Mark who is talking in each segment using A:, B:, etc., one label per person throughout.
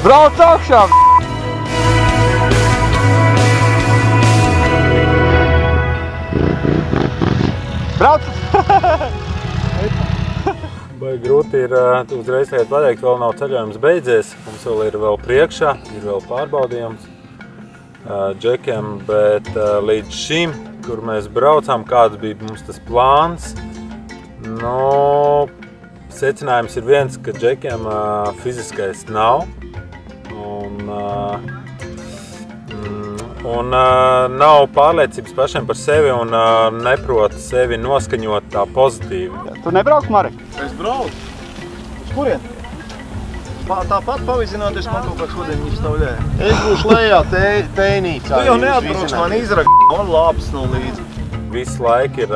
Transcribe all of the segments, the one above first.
A: Brauc augšā! Brauc!
B: Vai grūti ir uzreiz tagad pateikt, vēl nav ceļojums beidzies. Mums vēl priekšā, ir vēl pārbaudījums džekiem, bet līdz šim, kur mēs braucām, kāds bija mums tas plāns, secinājums ir viens, ka džekiem fiziskais nav un nav pārliecības pašiem par sevi un neprot sevi noskaņot tā pozitīvi.
A: Tu nebrauc, Marek?
C: Es braucu. Uz kurien? Tāpat pavizināties man kaut kāds ūdeņi izstāvļē. Es būšu lejā tēnīcā. Tu jau neatbrauc man man lāpes nav līdzi.
B: Visu laiku ir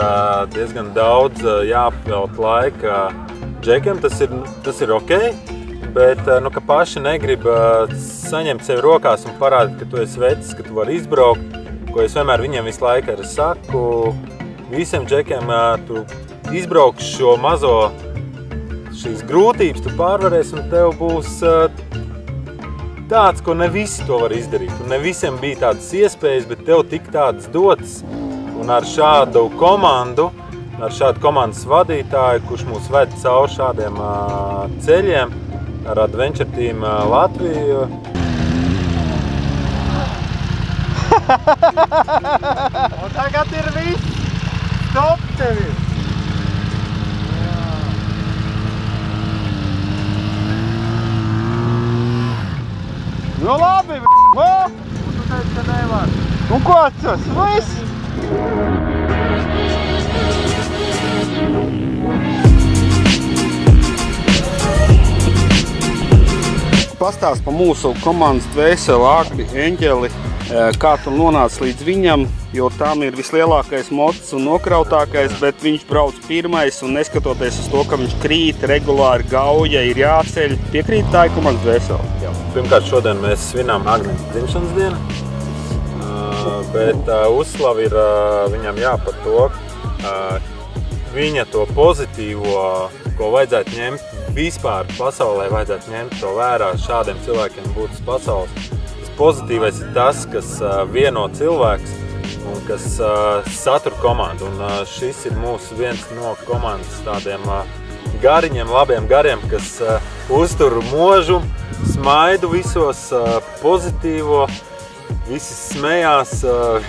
B: diezgan daudz jāapvelt laika džekiem, tas ir ok, bet ka paši negrib saņemt sevi rokās un parādīt, ka tu esi vecis, ka tu vari izbraukt, ko es vienmēr viņiem visu laiku arī saku. Visiem džekiem tu izbrauks šo mazo šīs grūtības, tu pārvarēsi un tev būs tāds, ko ne visi to var izdarīt. Un ne visiem bija tādas iespējas, bet tev tik tādas dotas. Un ar šādu komandu, ar šādu komandas vadītāju, kurš mūs ved cauri šādiem ceļiem, ar Adventure Team Latviju.
A: Un tagad ir viss! Stop tevi! Nu labi, un tu teici, ka nevar. Un ko tas? Viss? Pastāst par mūsu komandas dvēseli, Agri, Eņģeli, kā tu nonāc līdz viņam, jo tam ir vislielākais mots un nokrautākais, bet viņš brauc pirmais un neskatoties uz to, ka viņš krīt, regulāri gauja, ir jāceļ. Piekrīt, tā ir komandas dvēseli?
B: Jā. Pirmkārt, šodien mēs svinām Agnes dzimšanas dienu, bet uzslavi ir viņam par to, viņa to pozitīvo, ko vajadzētu ņemt vispār pasaulē, vajadzētu ņemt to vērā, šādiem cilvēkiem būtu pasaules. Tas pozitīvais ir tas, kas vieno cilvēks un kas satur komandu. Un šis ir mūsu viens no komandas tādiem gariņiem, labiem gariem, kas uztur možu, smaidu visos, pozitīvo, visi smējās,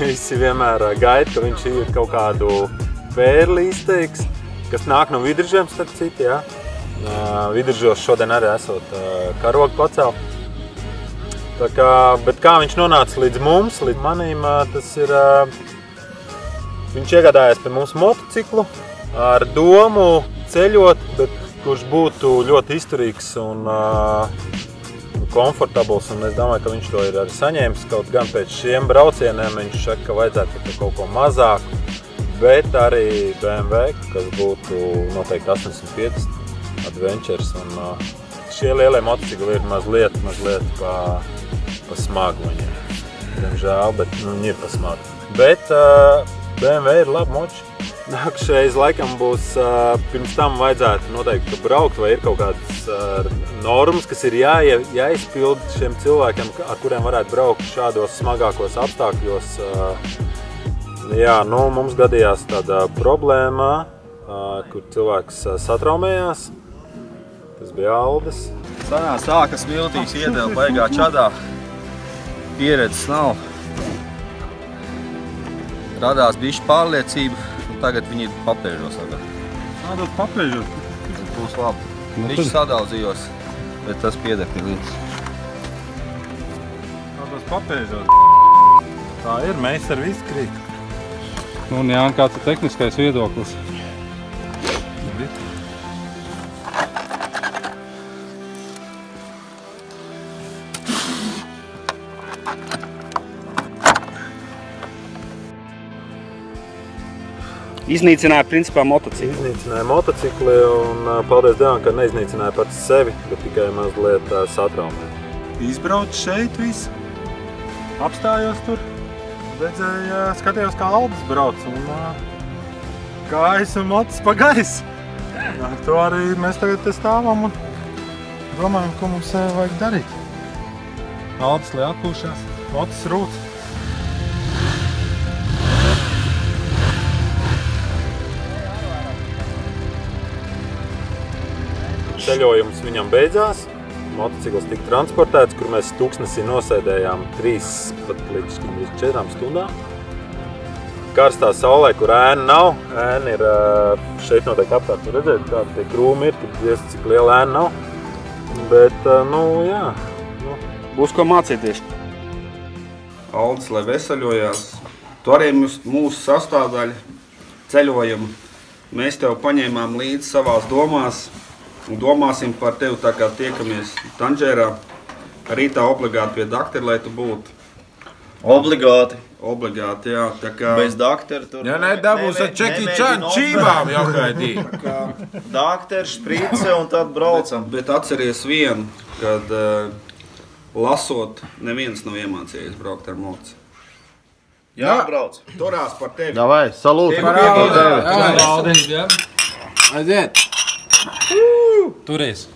B: visi vienmēr gaida, ka viņš ir kaut kādu pērli izteiks, kas nāk no Vidržiem, starp citu, jā. Vidržos šodien arī esot karogu pacēl. Bet kā viņš nonāca līdz mums, līdz manim, tas ir, viņš iegādājās pie mums motociklu ar domu ceļot, bet kurš būtu ļoti izturīgs un komfortabls, un es domāju, ka viņš to ir arī saņēmis, kaut gan pēc šiem braucieniem viņš saka, ka vajadzētu kaut ko mazāku, bet arī BMW, kas būtu noteikti 850 Adventures, un šie lielie motocikli ir mazliet pa smagu viņiem. Diemžēl, bet viņi ir pa smagu. Bet BMW ir labi moči. Nākušais laikam būs, pirms tam vajadzētu noteikti braukt, vai ir kaut kādas normas, kas ir jāizpild šiem cilvēkiem, ar kuriem varētu braukt šādos smagākos apstākļos. Jā, mums gadījās tāda problēma, kur cilvēks satraumējās. Tas bija Aldis.
C: Sanās tā, ka smiltīs iedēl baigā čadā. Pieredzes nav. Radās bišķi pārliecība, un tagad viņi ir papēžos.
A: Nādot papēžos?
C: Būs labi. Bišķi sadaudzījos, bet tas piedek ir līdz.
A: Nādot papēžos? Tā ir, meistari visi krīt.
D: Un Jāni, kāds ir tehniskais viedoklis?
B: Labi.
A: Iznīcināja principā motocikli.
B: Iznīcināja motocikli un paldies Dievam, ka neiznīcināja pats sevi, bet tikai mazliet satraumē. Izbraucu šeit visu, apstājos tur, redzēju, skatījos kā Aldis brauc un kājas un motis pa gaisu. Ar to arī mēs tagad te stāvam un domājam, ko mums vajag darīt. Aldis lai atpūšās, motis rūt. Ceļojums viņam beidzās, motocikls tika transportēts, kur mēs tūkstnesī nosēdējām 3 pat līdz 4 stundām. Karstā saulē, kur ēna nav, ēna ir šeit noteikti apkārt, redzēt, kāda tie krūmi ir, tur diez cik liela ēna nav. Bet, nu, jā. Nu.
A: Būs ko mācīties. Aldis, lai veseļojās, tu arī mūsu sastāvdaļa ceļojumu. Mēs tev paņēmām līdzi savās domās. Un domāsim par tevi tā kā tiekamies Tanžērā. Rītā obligāti pie doktora, lai tu būtu.
C: Obligāti.
A: Obligāti, jā. Tā kā...
C: Bez doktora tur...
D: Ja nedabūs ar Čeki Čan čībām jau gaidī.
C: Doktors, šprice un tad braucam.
A: Bet atceries vienu, kad lasot, neviens nav iemācījies braukt ar moci.
C: Jā, brauc.
A: Turās par tevi.
C: Davai, salūti.
D: Aiziet. Turies.